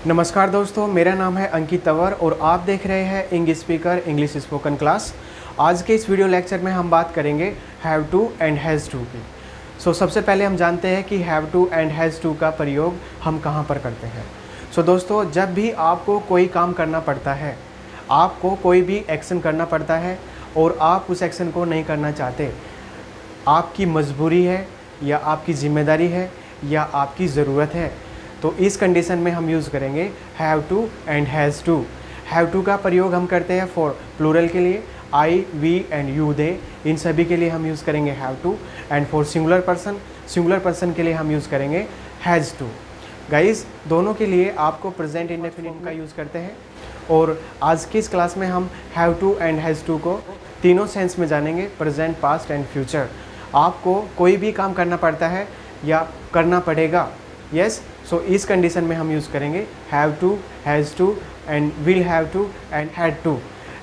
नमस्कार दोस्तों, मेरा नाम है अंकित तंवर और आप देख रहे हैं English speaker English spoken class. आज के इस वीडियो लेक्चर में हम बात करेंगे have to and has to की। सबसे पहले हम जानते हैं कि have to and has to का प्रयोग हम कहाँ पर करते हैं। दोस्तों, जब भी आपको कोई काम करना पड़ता है, आपको कोई भी एक्शन करना पड़ता है और आप उस एक्शन को नहीं करना चाहते, आपकी मजबूरी है या आपकी ज़िम्मेदारी है या आपकी ज़रूरत है, तो इस कंडीशन में हम यूज़ करेंगे have to and has to. Have to का प्रयोग हम करते हैं फॉर प्लूरल के लिए, I, we and you, they, इन सभी के लिए हम यूज़ करेंगे have to. And for singular person के लिए हम यूज़ करेंगे हैज़ टू। गाइस, दोनों के लिए आपको प्रेजेंट इंडेफिनिट का यूज़ करते हैं और आज की इस क्लास में हम have to and has to को तीनों सेंस में जानेंगे, प्रेजेंट, पास्ट एंड फ्यूचर। आपको कोई भी काम करना पड़ता है या करना पड़ेगा, यस, इस कंडीशन में हम यूज़ करेंगे have to, has to and will have to and had to.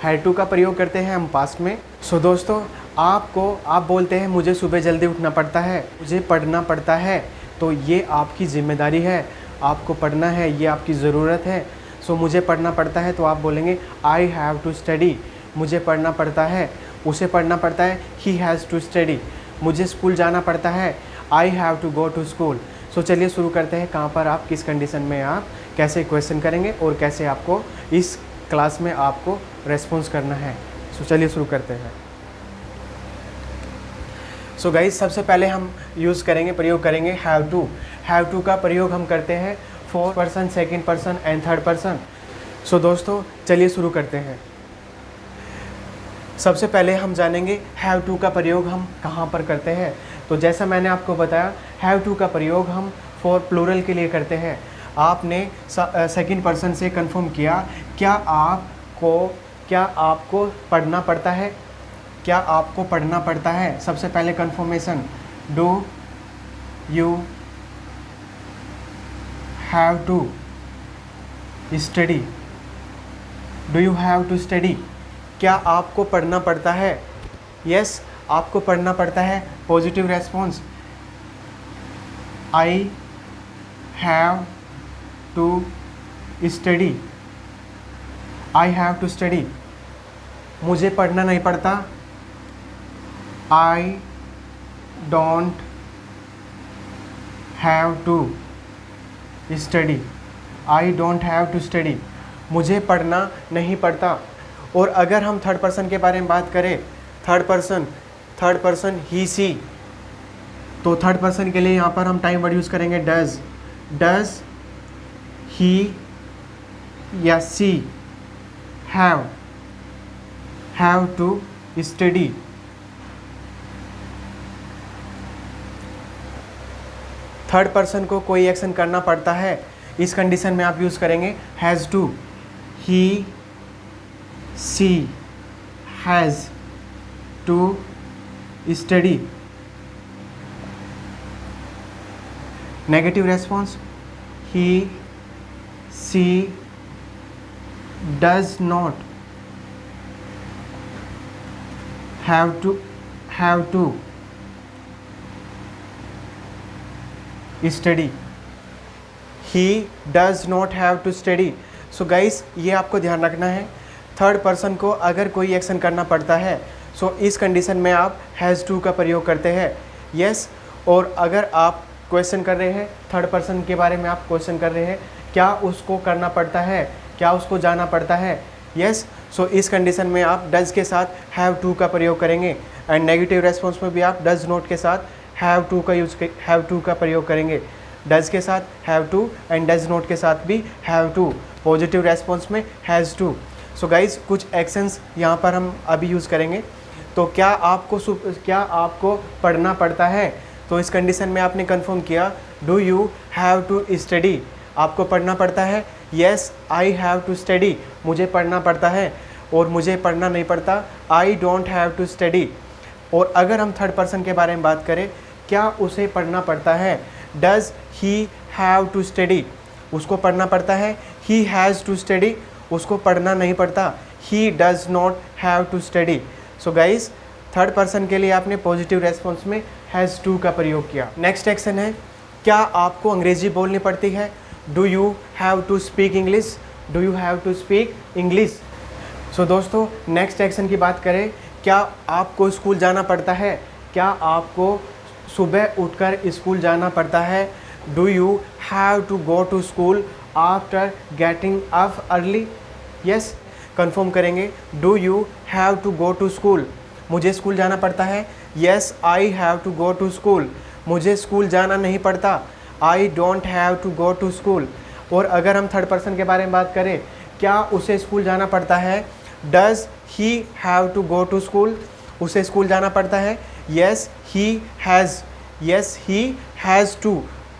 Had to का प्रयोग करते हैं हम पास्ट में। दोस्तों, आप बोलते हैं मुझे सुबह जल्दी उठना पड़ता है, मुझे पढ़ना पड़ता है, तो ये आपकी ज़िम्मेदारी है, आपको पढ़ना है, ये आपकी ज़रूरत है। मुझे पढ़ना पड़ता है तो आप बोलेंगे आई हैव टू स्टडी, मुझे पढ़ना पड़ता है, उसे पढ़ना पड़ता है, ही हैज़ टू स्टडी। मुझे स्कूल जाना पड़ता है, I have to go to school. चलिए शुरू करते हैं, कहाँ पर आप किस कंडीशन में आप कैसे क्वेश्चन करेंगे और कैसे आपको इस क्लास में आपको रेस्पॉन्स करना है। चलिए शुरू करते हैं। गाइस, सबसे पहले हम प्रयोग करेंगे हैव टू। हैव टू का प्रयोग हम करते हैं fourth person, second person and third person. दोस्तों, चलिए शुरू करते हैं। सबसे पहले हम जानेंगे हैव टू का प्रयोग हम कहाँ पर करते हैं। तो जैसा मैंने आपको बताया, हैव टू का प्रयोग हम फॉर प्लूरल के लिए करते हैं। आपने सेकंड पर्सन से कंफर्म किया, क्या आपको पढ़ना पड़ता है, क्या आपको पढ़ना पड़ता है। सबसे पहले confirmation, do you have to study, do you have to study, क्या आपको पढ़ना पड़ता है। यस, आपको पढ़ना पड़ता है। Positive response, I have to study, I have to study. मुझे पढ़ना नहीं पड़ता, I don't have to study, I don't have to study. मुझे पढ़ना नहीं पड़ता। और अगर हम थर्ड पर्सन के बारे में बात करें, थर्ड पर्सन ही, सी, तो थर्ड पर्सन के लिए यहाँ पर हम टाइम वर्ड यूज़ करेंगे डज ही या she have to study. Third person को कोई एक्शन करना पड़ता है, इस कंडीशन में आप यूज़ करेंगे has to. He, she has to study. Negative response, he, she does not have to study, he does not have to study. Guys, ये आपको ध्यान रखना है, थर्ड पर्सन को अगर कोई एक्शन करना पड़ता है, इस कंडीशन में आप हैज़ टू का प्रयोग करते हैं। यस, और अगर आप क्वेश्चन कर रहे हैं, थर्ड पर्सन के बारे में आप क्वेश्चन कर रहे हैं, क्या उसको करना पड़ता है, क्या उसको जाना पड़ता है। यस, इस कंडीशन में आप डज के साथ हैव टू का प्रयोग करेंगे। एंड नेगेटिव रेस्पॉन्स में भी आप डज नॉट के साथ हैव टू का प्रयोग करेंगे। डज के साथ have to and does not के साथ भी हैव टू। पॉजिटिव रेस्पॉन्स में हैज़ टू। गाइज, कुछ एक्शंस यहाँ पर हम अभी यूज़ करेंगे। तो क्या आपको पढ़ना पड़ता है, तो इस कंडीशन में आपने कंफर्म किया, do you have to study, आपको पढ़ना पड़ता है। Yes, I have to study, मुझे पढ़ना पड़ता है। और मुझे पढ़ना नहीं पड़ता, I don't have to study. और अगर हम थर्ड पर्सन के बारे में बात करें, क्या उसे पढ़ना पड़ता है, does he have to study, उसको पढ़ना पड़ता है। ही हैज़ टू स्टडी, उसको पढ़ना नहीं पड़ता, he does not have to study. Guys, third person के लिए आपने पॉजिटिव रेस्पॉन्स में हैज़ टू का प्रयोग किया। नेक्स्ट एक्शन है, क्या आपको अंग्रेजी बोलनी पड़ती है। Do you have to speak English, do you have to speak English. So दोस्तों नेक्स्ट एक्शन की बात करें, क्या आपको स्कूल जाना पड़ता है, क्या आपको सुबह उठकर स्कूल जाना पड़ता है। Do you have to go to school after getting up early. Yes, confirm करेंगे, do you have to go to school, मुझे स्कूल जाना पड़ता है। Yes I have to go to school, मुझे स्कूल जाना नहीं पड़ता। I don't have to go to school. और अगर हम थर्ड पर्सन के बारे में बात करें, क्या उसे स्कूल जाना पड़ता है। Does he have to go to school, उसे स्कूल जाना पड़ता है। Yes he has, yes he has to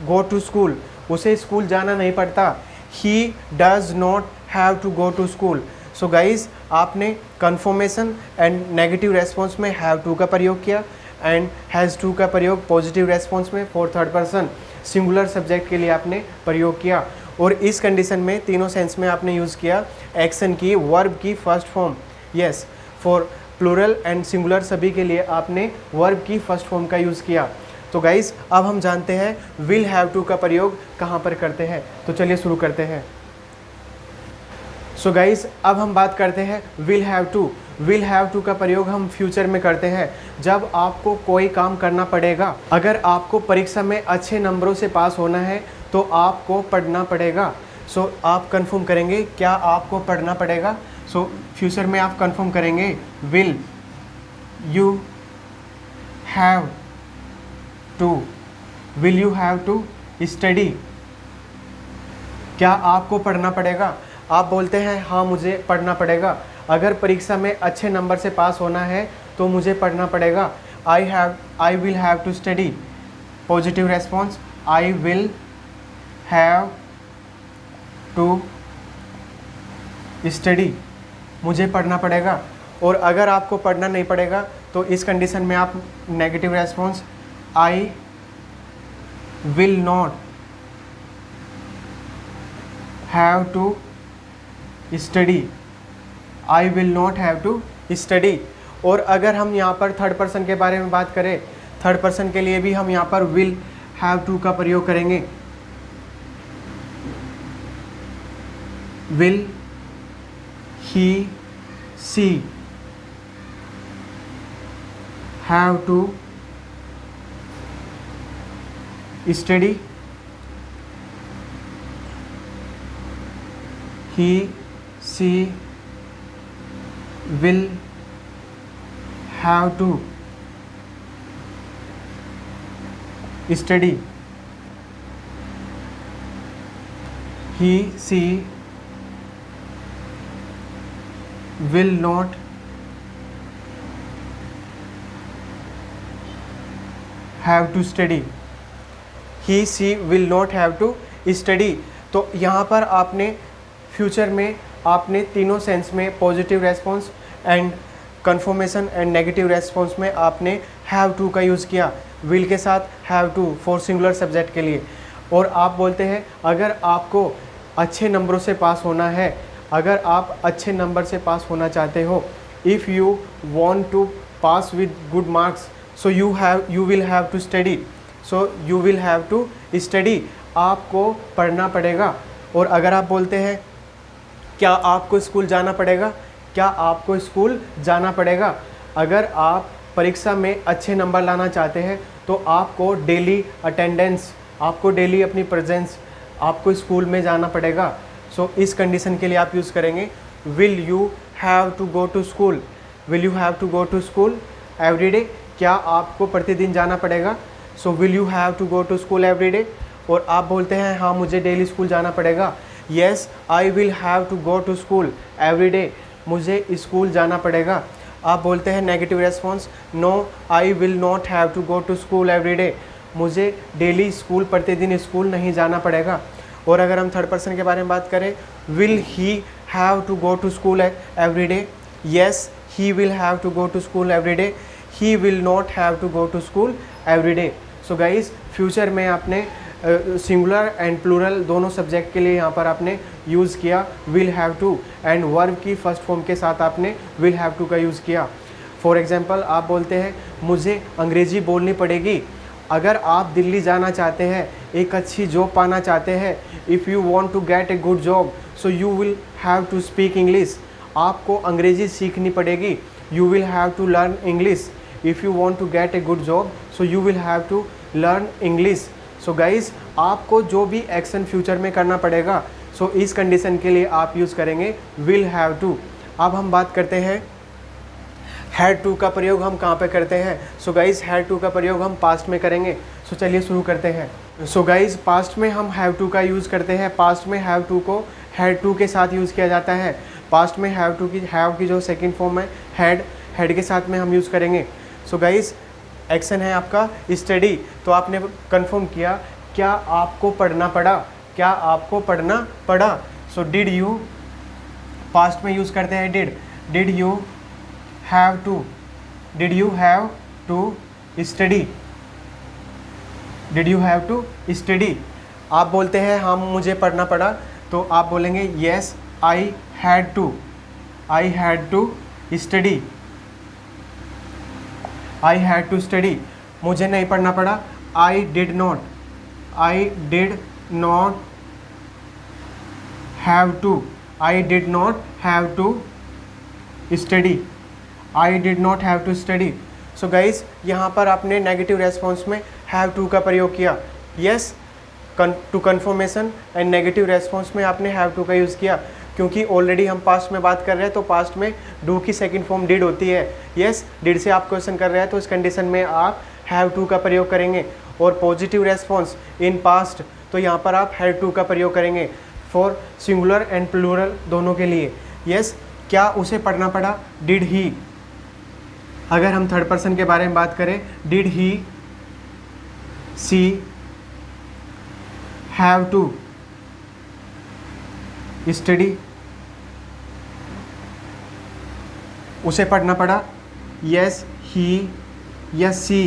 go to school, उसे स्कूल जाना नहीं पड़ता। He does not have to go to school. So guys, आपने कन्फर्मेशन एंड नेगेटिव रेस्पॉन्स में हैव टू का प्रयोग किया एंड हैज़ टू का प्रयोग पॉजिटिव रेस्पॉन्स में for third person singular subject के लिए आपने प्रयोग किया। और इस कंडीशन में तीनों सेंस में आपने यूज़ किया एक्शन की, वर्ब की first form. Yes, for plural and singular सभी के लिए आपने वर्ब की फर्स्ट फॉर्म का यूज़ किया। तो गाइज़, अब हम जानते हैं विल हैव टू का प्रयोग कहाँ पर करते हैं। तो चलिए शुरू करते हैं। सो गाइज़, अब हम बात करते हैं will have to. Will have to का प्रयोग हम फ्यूचर में करते हैं जब आपको कोई काम करना पड़ेगा। अगर आपको परीक्षा में अच्छे नंबरों से पास होना है तो आपको पढ़ना पड़ेगा। सो आप कंफर्म करेंगे, क्या आपको पढ़ना पड़ेगा। सो फ्यूचर में आप कंफर्म करेंगे, will you have to, will you have to study, क्या आपको पढ़ना पड़ेगा। आप बोलते हैं हाँ मुझे पढ़ना पड़ेगा, अगर परीक्षा में अच्छे नंबर से पास होना है तो मुझे पढ़ना पड़ेगा। I will have to study, positive response, I will have to study, मुझे पढ़ना पड़ेगा। और अगर आपको पढ़ना नहीं पड़ेगा तो इस कंडीशन में आप negative response, I will not have to study, I will not have to study. और अगर हम यहाँ पर थर्ड पर्सन के बारे में बात करें, थर्ड पर्सन के लिए भी हम यहाँ पर विल हैव टू का प्रयोग करेंगे। Will he C have to study, he she will have to study, he she will not have to study, he she will not have to study। तो यहाँ पर आपने फ्यूचर में आपने तीनों सेंस में positive response and confirmation and negative response में आपने हैव टू का यूज़ किया, विल के साथ have to for singular subject के लिए। और आप बोलते हैं अगर आपको अच्छे नंबरों से पास होना है, अगर आप अच्छे नंबर से पास होना चाहते हो, if you want to pass with good marks, so you will have to study, so you will have to study, आपको पढ़ना पड़ेगा। और अगर आप बोलते हैं क्या आपको स्कूल जाना पड़ेगा, क्या आपको स्कूल जाना पड़ेगा, अगर आप परीक्षा में अच्छे नंबर लाना चाहते हैं तो आपको डेली अटेंडेंस, आपको डेली अपनी प्रेजेंस, आपको स्कूल में जाना पड़ेगा। सो इस कंडीशन के लिए आप यूज़ करेंगे will you have to go to school, will you have to go to school every day, क्या आपको प्रतिदिन जाना पड़ेगा। So will you have to go to school every day. और आप बोलते हैं हाँ मुझे डेली स्कूल जाना पड़ेगा, yes I will have to go to school every day, मुझे स्कूल जाना पड़ेगा। आप बोलते हैं negative response, no I will not have to go to school every day, मुझे डेली स्कूल प्रतिदिन स्कूल नहीं जाना पड़ेगा। और अगर हम थर्ड पर्सन के बारे में बात करें, will he have to go to school every day, yes he will have to go to school every day, he will not have to go to school every day. So guys, future में आपने singular and plural दोनों subject के लिए यहाँ पर आपने use किया will have to, and verb की फर्स्ट फॉर्म के साथ आपने विल हैव टू का यूज़ किया। फॉर एग्जांपल आप बोलते हैं मुझे अंग्रेज़ी बोलनी पड़ेगी, अगर आप दिल्ली जाना चाहते हैं, एक अच्छी जॉब पाना चाहते हैं, if you want to get a good job so you will have to speak English. आपको अंग्रेज़ी सीखनी पड़ेगी। You will have to learn English. If you want to get a good job so you will have to learn English. So guys, आपको जो भी action future में करना पड़ेगा, सो इस कंडीशन के लिए आप यूज़ करेंगे विल हैव टू। अब हम बात करते हैं हैड टू का प्रयोग हम कहाँ पे करते हैं। सो गाइज़, हैड टू का प्रयोग हम पास्ट में करेंगे। सो चलिए शुरू करते हैं। सो गाइज़, पास्ट में हम हैव टू का यूज़ करते हैं। पास्ट में हैव टू को हैड टू के साथ यूज़ किया जाता है। पास्ट में हैव टू की हैव की जो सेकंड फॉर्म है हैड के साथ में हम यूज़ करेंगे। सो गाइज़, एक्शन है आपका स्टडी। तो आपने कंफर्म किया, क्या आपको पढ़ना पड़ा, क्या आपको पढ़ना पड़ा। सो डिड यू, पास्ट में यूज़ करते हैं did you have to study, did you have to study. आप बोलते हैं हाँ मुझे पढ़ना पड़ा, तो आप बोलेंगे yes I had to study, I had to study. मुझे नहीं पढ़ना पड़ा, I did not have to study, I did not have to study. So guys, यहाँ पर आपने नेगेटिव रेस्पॉन्स में हैव टू का प्रयोग किया। Yes to confirmation and negative response में आपने हैव टू का यूज़ किया, क्योंकि ऑलरेडी हम पास्ट में बात कर रहे हैं, तो पास्ट में डू की सेकंड फॉर्म डिड होती है। येस, डिड से आप क्वेश्चन कर रहे हैं, तो इस कंडीशन में आप हैव टू का प्रयोग करेंगे। और पॉजिटिव रेस्पॉन्स इन पास्ट, तो यहाँ पर आप हैड टू का प्रयोग करेंगे फॉर सिंगुलर एंड प्लूरल दोनों के लिए। येस, क्या उसे पढ़ना पड़ा, डिड ही। अगर हम थर्ड पर्सन के बारे में बात करें, did he C have to study, उसे पढ़ना पड़ा। यस ही या सी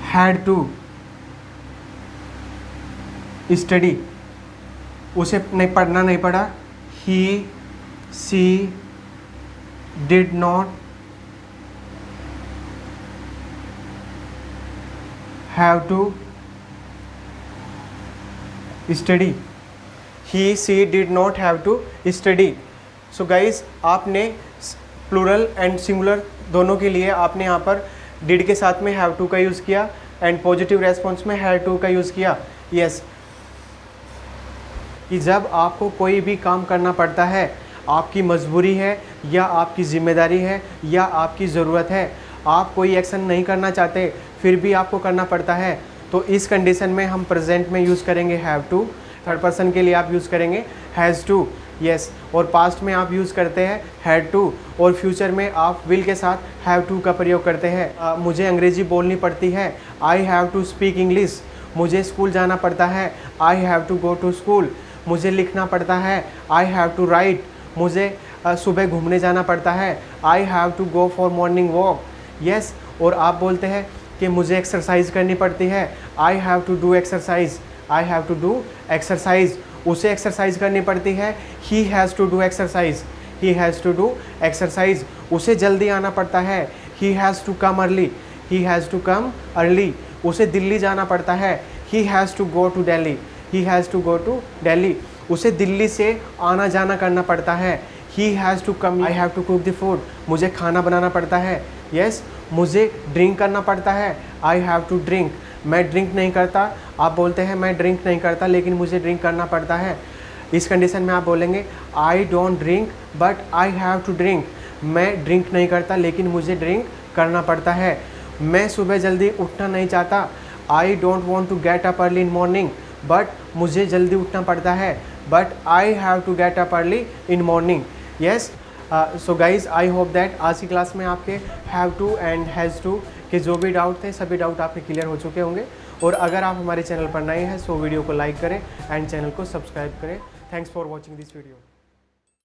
हैड टू स्टडी, उसे नहीं पढ़ना नहीं पड़ा। He she did not have to study, he she did not have to study. So guys, आपने प्लूरल एंड सिंगुलर दोनों के लिए आपने यहाँ पर डिड के साथ में हैव टू का यूज़ किया एंड पॉजिटिव रेस्पॉन्स में हैव टू का यूज़ किया। यस, कि जब आपको कोई भी काम करना पड़ता है, आपकी मजबूरी है या आपकी ज़िम्मेदारी है या आपकी ज़रूरत है, आप कोई एक्शन नहीं करना चाहते फिर भी आपको करना पड़ता है, तो इस कंडीशन में हम प्रेजेंट में यूज़ करेंगे हैव टू। थर्ड पर्सन के लिए आप यूज़ करेंगे हैज़ टू। यस, और पास्ट में आप यूज़ करते हैं हैड टू, और फ्यूचर में आप विल के साथ हैव टू का प्रयोग करते हैं। मुझे अंग्रेज़ी बोलनी पड़ती है, I have to speak English. मुझे स्कूल जाना पड़ता है, I have to go to school. मुझे लिखना पड़ता है, आई हैव टू राइट। मुझे सुबह घूमने जाना पड़ता है, I have to go for morning walk. Yes, और आप बोलते हैं कि मुझे एक्सरसाइज करनी पड़ती है, I have to do exercise, I have to do exercise. उसे एक्सरसाइज करनी पड़ती है, he has to do exercise, he has to do exercise. उसे जल्दी आना पड़ता है, he has to come early, he has to come early. उसे दिल्ली जाना पड़ता है, he has to go to Delhi, he has to go to Delhi. उसे दिल्ली से आना जाना करना पड़ता है, he has to come, I have to cook the food. मुझे खाना बनाना पड़ता है। यस, मुझे ड्रिंक करना पड़ता है, आई हैव टू ड्रिंक। मैं ड्रिंक नहीं करता, आप बोलते हैं मैं ड्रिंक नहीं करता लेकिन मुझे ड्रिंक करना पड़ता है। इस कंडीशन में आप बोलेंगे I don't drink but I have to drink. मैं ड्रिंक नहीं करता लेकिन मुझे ड्रिंक करना पड़ता है। मैं सुबह जल्दी उठना नहीं चाहता, I don't want to get up early in morning, but मुझे जल्दी उठना पड़ता है, but I have to get up early in morning. Yes, so guys, I hope that आज की क्लास में आपके have to and has to के जो भी डाउट थे सभी डाउट आपके क्लियर हो चुके होंगे। और अगर आप हमारे चैनल पर नए हैं सो वीडियो को लाइक करें एंड चैनल को सब्सक्राइब करें। Thanks for watching this video.